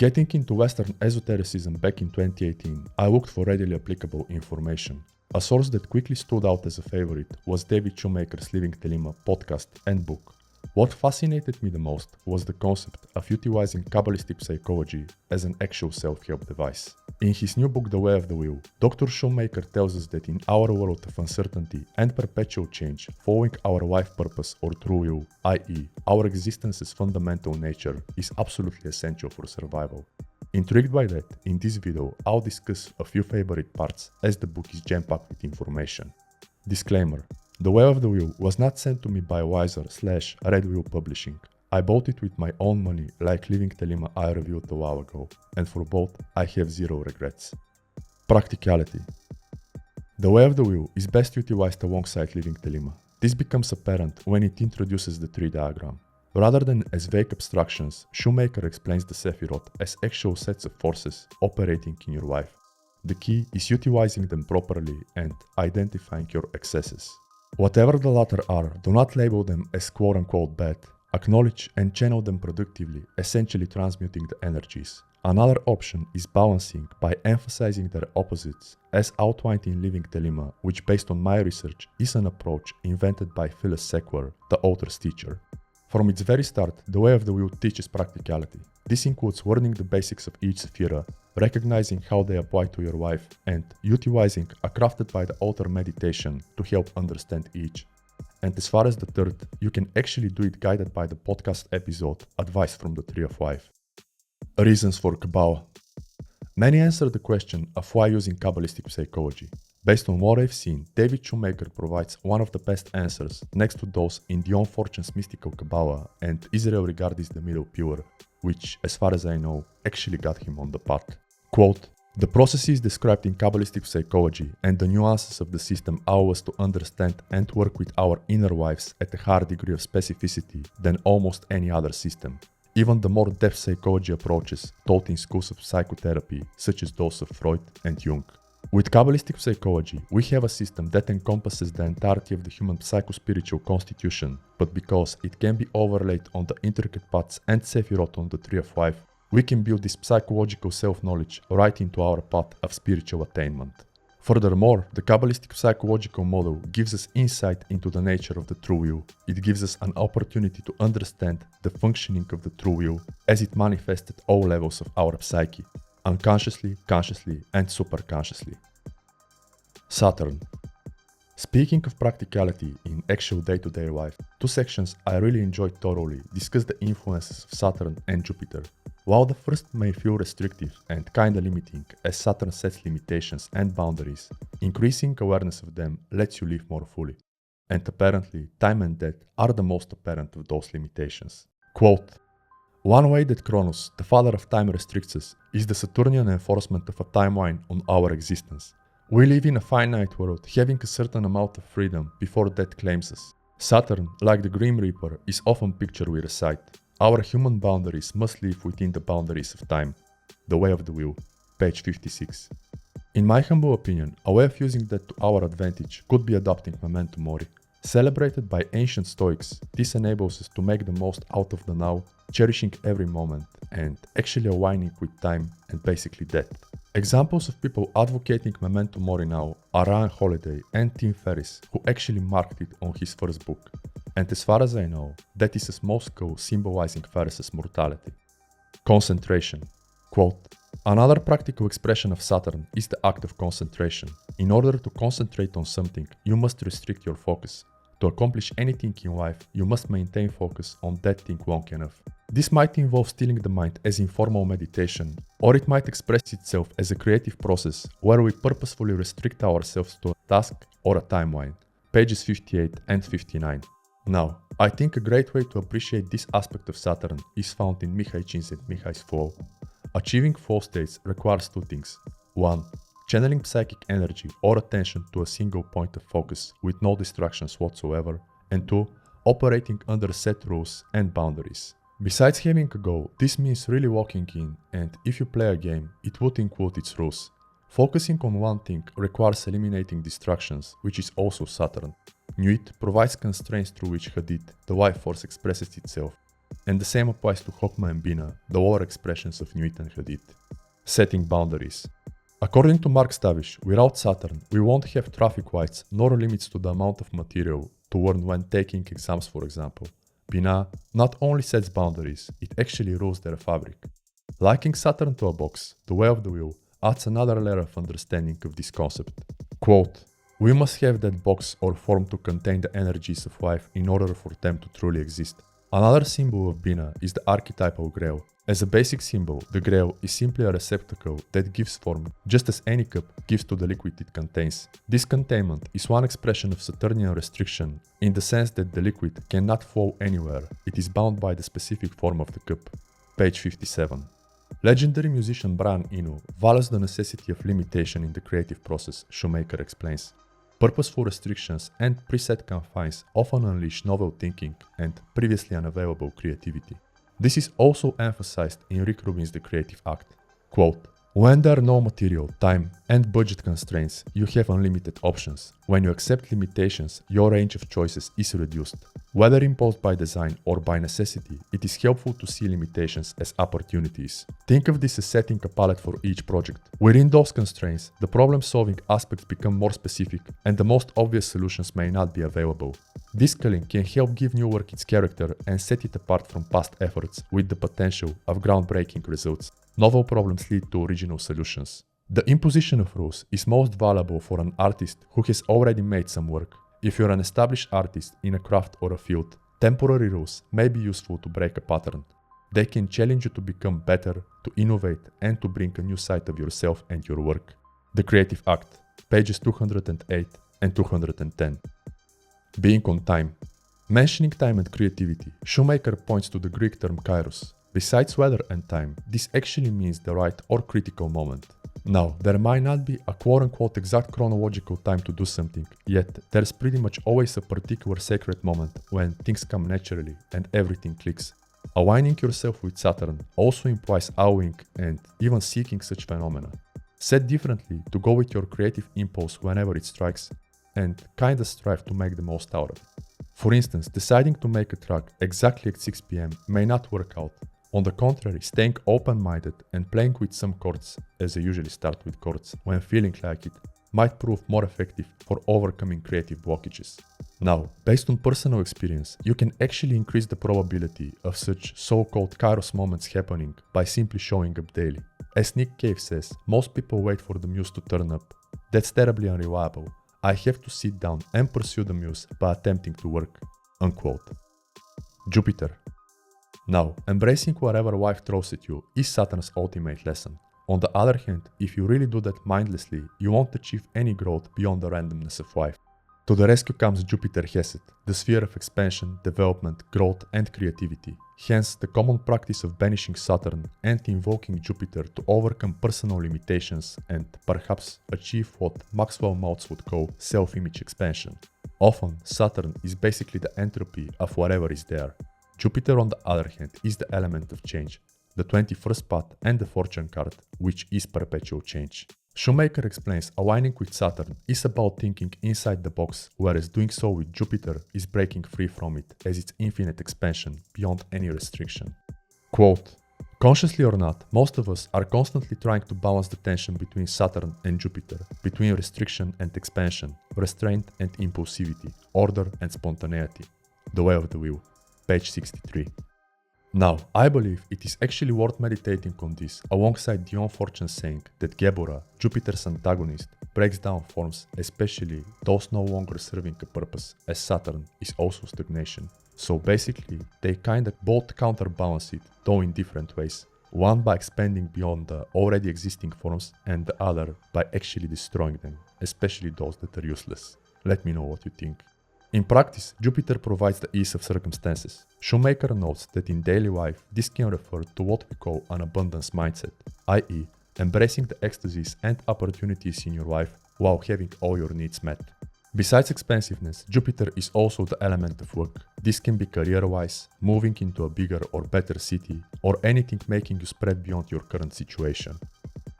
Getting into Western esotericism back in 2018, I looked for readily applicable information. A source that quickly stood out as a favorite was David Shoemaker's Living Thelema podcast and book. What fascinated me the most was the concept of utilizing Kabbalistic psychology as an actual self-help device. In his new book The Way of the Wheel, Dr. Shoemaker tells us that in our world of uncertainty and perpetual change, following our life purpose or true will, i.e. our existence's fundamental nature, is absolutely essential for survival. Intrigued by that, in this video I'll discuss a few favorite parts as the book is jam-packed with information. Disclaimer: The Way of the Wheel was not sent to me by Weiser/RedWheel Publishing. I bought it with my own money, like Living Thelema I reviewed a while ago, and for both I have zero regrets. Practicality. The Way of the Wheel is best utilized alongside Living Thelema. This becomes apparent when it introduces the tree diagram. Rather than as vague abstractions, Shoemaker explains the Sephiroth as actual sets of forces operating in your life. The key is utilizing them properly and identifying your excesses. Whatever the latter are, do not label them as quote-unquote bad. Acknowledge and channel them productively, essentially transmuting the energies. Another option is balancing by emphasizing their opposites, as outlined in Living Thelema, which based on my research is an approach invented by Phyllis Sequer, the author's teacher. From its very start, The Way of the Wheel teaches practicality. This includes learning the basics of each sephira, recognizing how they apply to your life, and utilizing a crafted by the author meditation to help understand each. And as far as the third, you can actually do it guided by the podcast episode Advice from the Tree of Life. Reasons for Qabalah. Many answer the question of why using Kabbalistic psychology. Based on what I've seen, David Shoemaker provides one of the best answers next to those in Dion Fortune's mystical Qabalah and Israel Regard is the middle pillar, which, as far as I know, actually got him on the path. Quote, "The processes described in Kabbalistic psychology and the nuances of the system allow us to understand and work with our inner lives at a higher degree of specificity than almost any other system. Even the more depth psychology approaches taught in schools of psychotherapy, such as those of Freud and Jung. With Kabbalistic psychology, we have a system that encompasses the entirety of the human psycho-spiritual constitution, but because it can be overlaid on the intricate paths and Sephiroth on the Tree of Life, we can build this psychological self-knowledge right into our path of spiritual attainment. Furthermore, the Kabbalistic psychological model gives us insight into the nature of the true will. It gives us an opportunity to understand the functioning of the true will as it manifests at all levels of our psyche, unconsciously, consciously, and superconsciously. Saturn. Speaking of practicality in actual day-to-day life, two sections I really enjoyed thoroughly discuss the influences of Saturn and Jupiter. While the first may feel restrictive and kinda limiting as Saturn sets limitations and boundaries, increasing awareness of them lets you live more fully. And apparently, time and death are the most apparent of those limitations. Quote, "One way that Kronos, the father of time, restricts us is the Saturnian enforcement of a timeline on our existence. We live in a finite world, having a certain amount of freedom before death claims us. Saturn, like the Grim Reaper, is often pictured with a sight. Our human boundaries must live within the boundaries of time." The Way of the Wheel, page 56. In my humble opinion, a way of using that to our advantage could be adopting memento mori. Celebrated by ancient Stoics, this enables us to make the most out of the now, cherishing every moment, and actually aligning with time and basically death. Examples of people advocating memento mori now are Ryan Holiday and Tim Ferriss, who actually marked it on his first book. And as far as I know, that is a small skull symbolizing Ferriss's mortality. Concentration. Quote, "Another practical expression of Saturn is the act of concentration. In order to concentrate on something, you must restrict your focus. To accomplish anything in life, you must maintain focus on that thing long enough. This might involve stilling the mind as informal meditation, or it might express itself as a creative process where we purposefully restrict ourselves to a task or a timeline." Pages 58 and 59. Now, I think a great way to appreciate this aspect of Saturn is found in Mihai Csikszentmihalyi's flow. Achieving flow states requires two things. 1. Channeling psychic energy or attention to a single point of focus with no distractions whatsoever. And 2. Operating under set rules and boundaries. Besides having a goal, this means really walking in, and if you play a game, it would include its rules. Focusing on one thing requires eliminating distractions, which is also Saturn. Nuit provides constraints through which Hadith, the life force, expresses itself. And the same applies to Chokmah and Bina, the lower expressions of Nuit and Hadith. Setting boundaries. According to Mark Stavish, without Saturn, we won't have traffic lights nor limits to the amount of material to learn when taking exams, for example. Bina not only sets boundaries, it actually rules their fabric. Liking Saturn to a box, the way of the wheel, adds another layer of understanding of this concept. Quote, "We must have that box or form to contain the energies of life in order for them to truly exist." Another symbol of Bina is the archetypal grail. As a basic symbol, the grail is simply a receptacle that gives form, just as any cup gives to the liquid it contains. This containment is one expression of Saturnian restriction, in the sense that the liquid cannot flow anywhere, it is bound by the specific form of the cup. Page 57. Legendary musician Brian Eno values the necessity of limitation in the creative process, Shoemaker explains. Purposeful restrictions and preset confines often unleash novel thinking and previously unavailable creativity. This is also emphasized in Rick Rubin's The Creative Act. Quote, "When there are no material, time, and budget constraints, you have unlimited options. When you accept limitations, your range of choices is reduced. Whether imposed by design or by necessity, it is helpful to see limitations as opportunities. Think of this as setting a palette for each project. Within those constraints, the problem-solving aspects become more specific, and the most obvious solutions may not be available. This culling can help give new work its character and set it apart from past efforts with the potential of groundbreaking results. Novel problems lead to original solutions. The imposition of rules is most valuable for an artist who has already made some work. If you're an established artist in a craft or a field, temporary rules may be useful to break a pattern. They can challenge you to become better, to innovate, and to bring a new side of yourself and your work." The Creative Act, pages 208 and 210. Being on time. Mentioning time and creativity, Shoemaker points to the Greek term kairos. Besides weather and time, this actually means the right or critical moment. Now, there might not be a quote-unquote exact chronological time to do something, yet there's pretty much always a particular sacred moment when things come naturally and everything clicks. Aligning yourself with Saturn also implies awing and even seeking such phenomena. Said differently, to go with your creative impulse whenever it strikes, and kinda strive to make the most out of it. For instance, deciding to make a track exactly at 6 p.m. may not work out. On the contrary, staying open-minded and playing with some chords, as I usually start with chords when feeling like it, might prove more effective for overcoming creative blockages. Now, based on personal experience, you can actually increase the probability of such so-called kairos moments happening by simply showing up daily. As Nick Cave says, most people wait for the muse to turn up. That's terribly unreliable. I have to sit down and pursue the muse by attempting to work. Unquote. Jupiter. Now, embracing whatever life throws at you is Saturn's ultimate lesson. On the other hand, if you really do that mindlessly, you won't achieve any growth beyond the randomness of life. To the rescue comes Jupiter Hesed, the sphere of expansion, development, growth, and creativity. Hence, the common practice of banishing Saturn and invoking Jupiter to overcome personal limitations and perhaps achieve what Maxwell Maltz would call self-image expansion. Often, Saturn is basically the entropy of whatever is there. Jupiter, on the other hand, is the element of change, the 21st path and the fortune card, which is perpetual change. Shoemaker explains aligning with Saturn is about thinking inside the box, whereas doing so with Jupiter is breaking free from it as its infinite expansion beyond any restriction. Quote, "Consciously or not, most of us are constantly trying to balance the tension between Saturn and Jupiter, between restriction and expansion, restraint and impulsivity, order and spontaneity. The way of the wheel." Page 63. Now, I believe it is actually worth meditating on this alongside Dion Fortune's saying that Gebura, Jupiter's antagonist, breaks down forms, especially those no longer serving a purpose, as Saturn is also stagnation. So basically, they kinda both counterbalance it, though in different ways. One by expanding beyond the already existing forms, and the other by actually destroying them, especially those that are useless. Let me know what you think. In practice, Jupiter provides the ease of circumstances. Shoemaker notes that in daily life, this can refer to what we call an abundance mindset, i.e., embracing the ecstasies and opportunities in your life while having all your needs met. Besides expansiveness, Jupiter is also the element of work. This can be career-wise, moving into a bigger or better city, or anything making you spread beyond your current situation.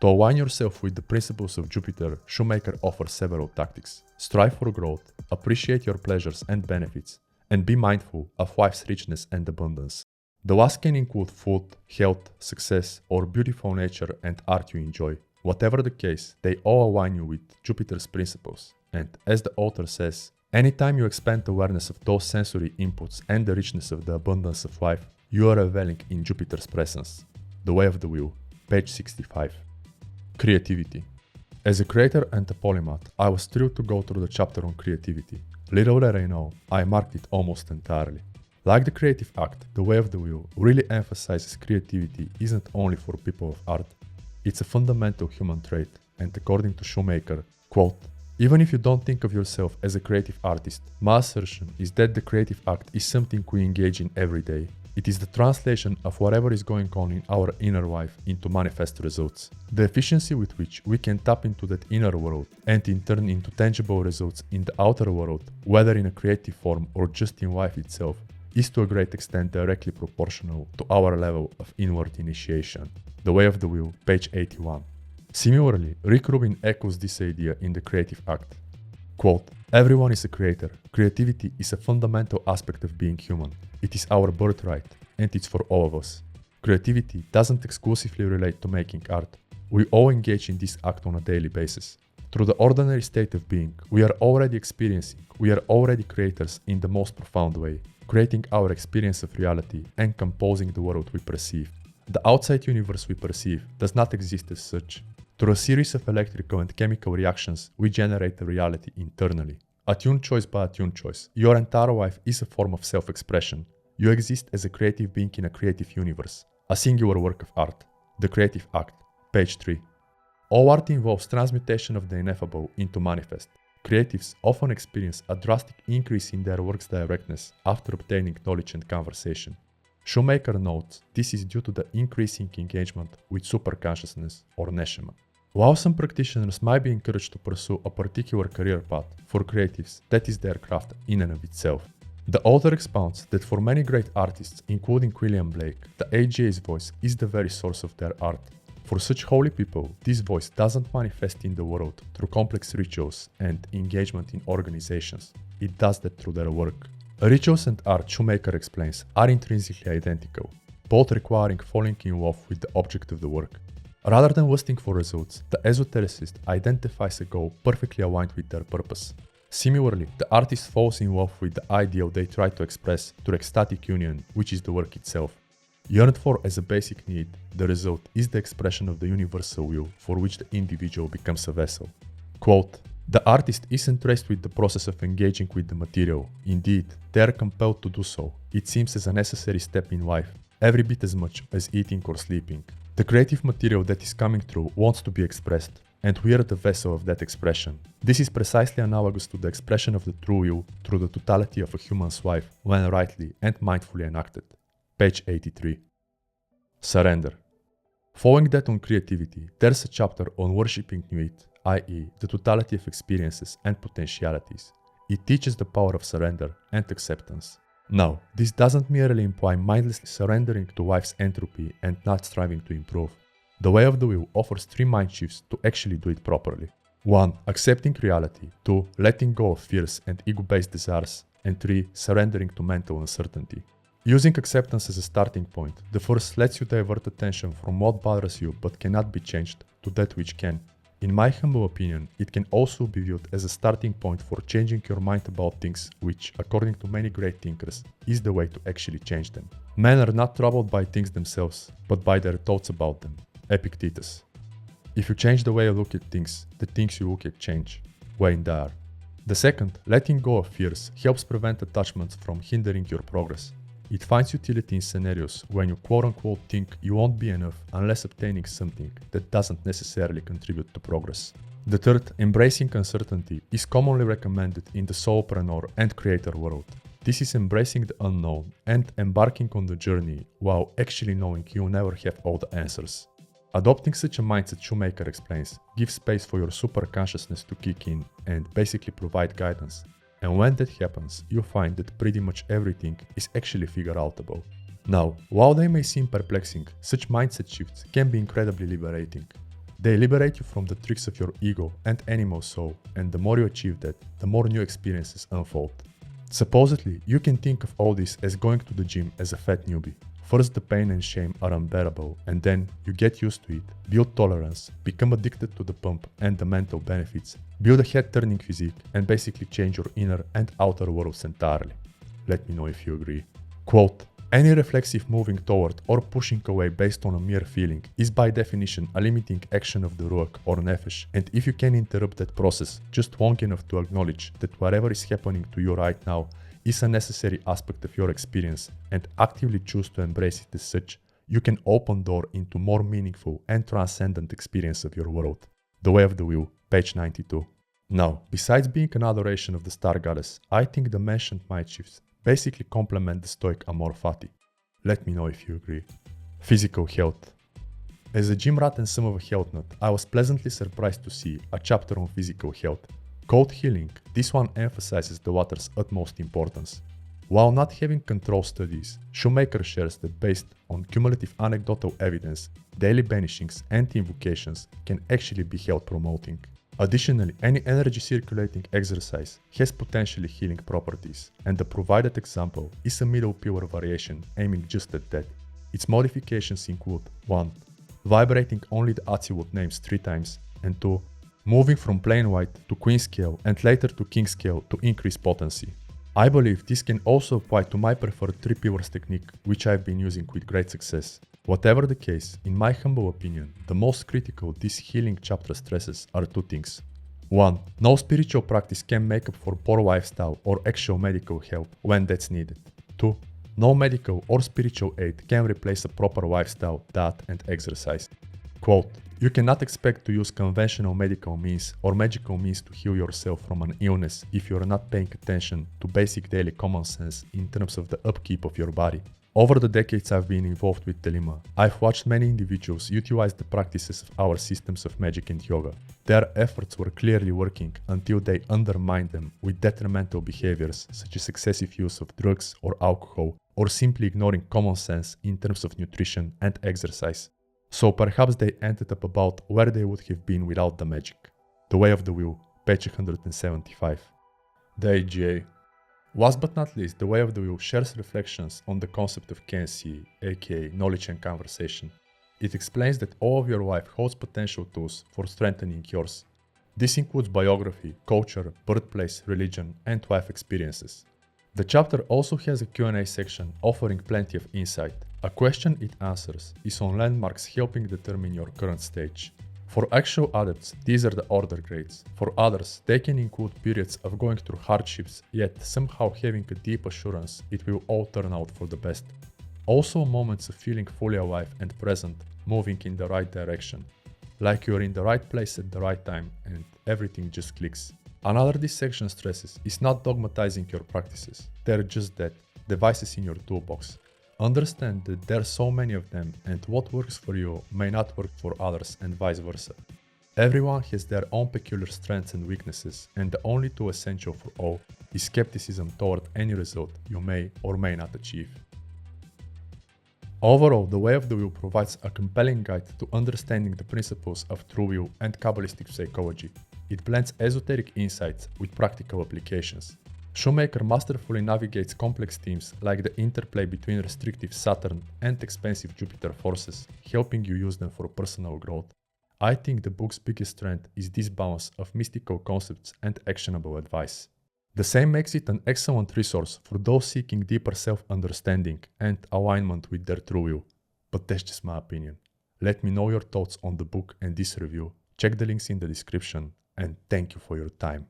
To align yourself with the principles of Jupiter, Shoemaker offers several tactics. Strive for growth, appreciate your pleasures and benefits, and be mindful of life's richness and abundance. The last can include food, health, success, or beautiful nature and art you enjoy. Whatever the case, they all align you with Jupiter's principles. And as the author says, anytime you expand awareness of those sensory inputs and the richness of the abundance of life, you are reveling in Jupiter's presence. The Way of the Wheel, page 65. Creativity. As a creator and a polymath, I was thrilled to go through the chapter on creativity. Little did I know, I marked it almost entirely. Like the creative act, the Way of the Wheel really emphasizes creativity isn't only for people of art. It's a fundamental human trait, and according to Shoemaker, quote, "Even if you don't think of yourself as a creative artist, my assertion is that the creative act is something we engage in every day. It is the translation of whatever is going on in our inner life into manifest results. The efficiency with which we can tap into that inner world and in turn into tangible results in the outer world, whether in a creative form or just in life itself, is to a great extent directly proportional to our level of inward initiation." The Way of the Wheel, page 81. Similarly, Rick Rubin echoes this idea in the creative act. Quote, "Everyone is a creator. Creativity is a fundamental aspect of being human. It is our birthright, and it's for all of us. Creativity doesn't exclusively relate to making art. We all engage in this act on a daily basis. Through the ordinary state of being, we are already creators in the most profound way, creating our experience of reality and composing the world we perceive. The outside universe we perceive does not exist as such. Through a series of electrical and chemical reactions, we generate a reality internally. Attuned choice by attuned choice, your entire life is a form of self-expression. You exist as a creative being in a creative universe, a singular work of art. The Creative Act, page 3. All art involves transmutation of the ineffable into manifest. Creatives often experience a drastic increase in their work's directness after obtaining knowledge and conversation. Shoemaker notes this is due to the increasing engagement with superconsciousness or neshama. While some practitioners might be encouraged to pursue a particular career path, for creatives, that is their craft in and of itself. The author expounds that for many great artists, including William Blake, the AGA's voice is the very source of their art. For such holy people, this voice doesn't manifest in the world through complex rituals and engagement in organizations. It does that through their work. Rituals and art, Shoemaker explains, are intrinsically identical, both requiring falling in love with the object of the work. Rather than lusting for results, the esotericist identifies a goal perfectly aligned with their purpose. Similarly, the artist falls in love with the ideal they try to express through ecstatic union, which is the work itself. Yearned for as a basic need, the result is the expression of the universal will for which the individual becomes a vessel. Quote, "The artist isn't raised with the process of engaging with the material. Indeed, they are compelled to do so. It seems as a necessary step in life, every bit as much as eating or sleeping. The creative material that is coming through wants to be expressed, and we are the vessel of that expression. This is precisely analogous to the expression of the true will through the totality of a human's life when rightly and mindfully enacted." Page 83. Surrender. Following that on creativity, there's a chapter on worshipping Nuit, i.e. the totality of experiences and potentialities. It teaches the power of surrender and acceptance. Now, this doesn't merely imply mindlessly surrendering to life's entropy and not striving to improve. The Way of the Wheel offers 3 mind shifts to actually do it properly. 1. Accepting reality. 2. Letting go of fears and ego-based desires. And 3. Surrendering to mental uncertainty. Using acceptance as a starting point, the first lets you divert attention from what bothers you but cannot be changed to that which can. In my humble opinion, it can also be viewed as a starting point for changing your mind about things which, according to many great thinkers, is the way to actually change them. Men are not troubled by things themselves, but by their thoughts about them. Epictetus. If you change the way you look at things, the things you look at change. Wayne Dyer. The second, letting go of fears, helps prevent attachments from hindering your progress. It finds utility in scenarios when you quote-unquote think you won't be enough unless obtaining something that doesn't necessarily contribute to progress. The third, embracing uncertainty, is commonly recommended in the solopreneur and creator world. This is embracing the unknown and embarking on the journey while actually knowing you'll never have all the answers. Adopting such a mindset, Shoemaker explains, gives space for your superconsciousness to kick in and basically provide guidance. And when that happens, you find that pretty much everything is actually figure-outable. Now, while they may seem perplexing, such mindset shifts can be incredibly liberating. They liberate you from the tricks of your ego and animal soul, and the more you achieve that, the more new experiences unfold. Supposedly, you can think of all this as going to the gym as a fat newbie. First, the pain and shame are unbearable, and then you get used to it, build tolerance, become addicted to the pump and the mental benefits, build a head-turning physique, and basically change your inner and outer worlds entirely. Let me know if you agree. Quote, any reflexive moving toward or pushing away based on a mere feeling is by definition a limiting action of the ruach or nefesh, and if you can interrupt that process just long enough to acknowledge that whatever is happening to you right now is a necessary aspect of your experience and actively choose to embrace it as such, you can open door into more meaningful and transcendent experience of your world. The Way of the Wheel, page 92. Now, besides being an adoration of the star goddess, I think the mentioned mind shifts basically complement the Stoic amor fati. Let me know if you agree. Phiysical Health. As a gym rat and some of a health nut, I was pleasantly surprised to see a chapter on physical health. Called Healing, this one emphasizes the water's utmost importance. While not having control studies, Shoemaker shares that based on cumulative anecdotal evidence, daily banishings and invocations can actually be health promoting. Additionally, any energy circulating exercise has potentially healing properties, and the provided example is a middle pillar variation aiming just at that. Its modifications include 1. Vibrating only the Atsilut names 3 times, and 2. Moving from plain white to queen scale and later to king scale to increase potency. I believe this can also apply to my preferred 3 pillars technique, which I've been using with great success. Whatever the case, in my humble opinion, the most critical this healing chapter stresses are 2 things. 1. No spiritual practice can make up for poor lifestyle or actual medical help when that's needed. 2. No medical or spiritual aid can replace a proper lifestyle, diet and exercise. Quote, you cannot expect to use conventional medical means or magical means to heal yourself from an illness if you are not paying attention to basic daily common sense in terms of the upkeep of your body. Over the decades I've been involved with Thelema, I've watched many individuals utilize the practices of our systems of magic and yoga. Their efforts were clearly working until they undermined them with detrimental behaviors such as excessive use of drugs or alcohol, or simply ignoring common sense in terms of nutrition and exercise. So perhaps they ended up about where they would have been without the magic. The Way of the Wheel, page 175. The AGA. Last but not least, The Way of the Wheel shares reflections on the concept of KNC, aka knowledge and conversation. It explains that all of your life holds potential tools for strengthening yours. This includes biography, culture, birthplace, religion, and life experiences. The chapter also has a Q&A section offering plenty of insight. A question it answers is on landmarks helping determine your current stage. For actual adepts, these are the order grades. For others, they can include periods of going through hardships, yet somehow having a deep assurance it will all turn out for the best. Also moments of feeling fully alive and present, moving in the right direction. Like you're in the right place at the right time and everything just clicks. Another this section stresses is not dogmatizing your practices. They're just that, devices in your toolbox. Understand that there are so many of them and what works for you may not work for others and vice versa. Everyone has their own peculiar strengths and weaknesses, and the only tool essential for all is skepticism toward any result you may or may not achieve. Overall, The Way of the Wheel provides a compelling guide to understanding the principles of true will and Kabbalistic psychology. It blends esoteric insights with practical applications. Shoemaker masterfully navigates complex themes like the interplay between restrictive Saturn and expansive Jupiter forces, helping you use them for personal growth. I think the book's biggest strength is this balance of mystical concepts and actionable advice. The same makes it an excellent resource for those seeking deeper self-understanding and alignment with their true will. But that's just my opinion. Let me know your thoughts on the book and this review. Check the links in the description, and thank you for your time.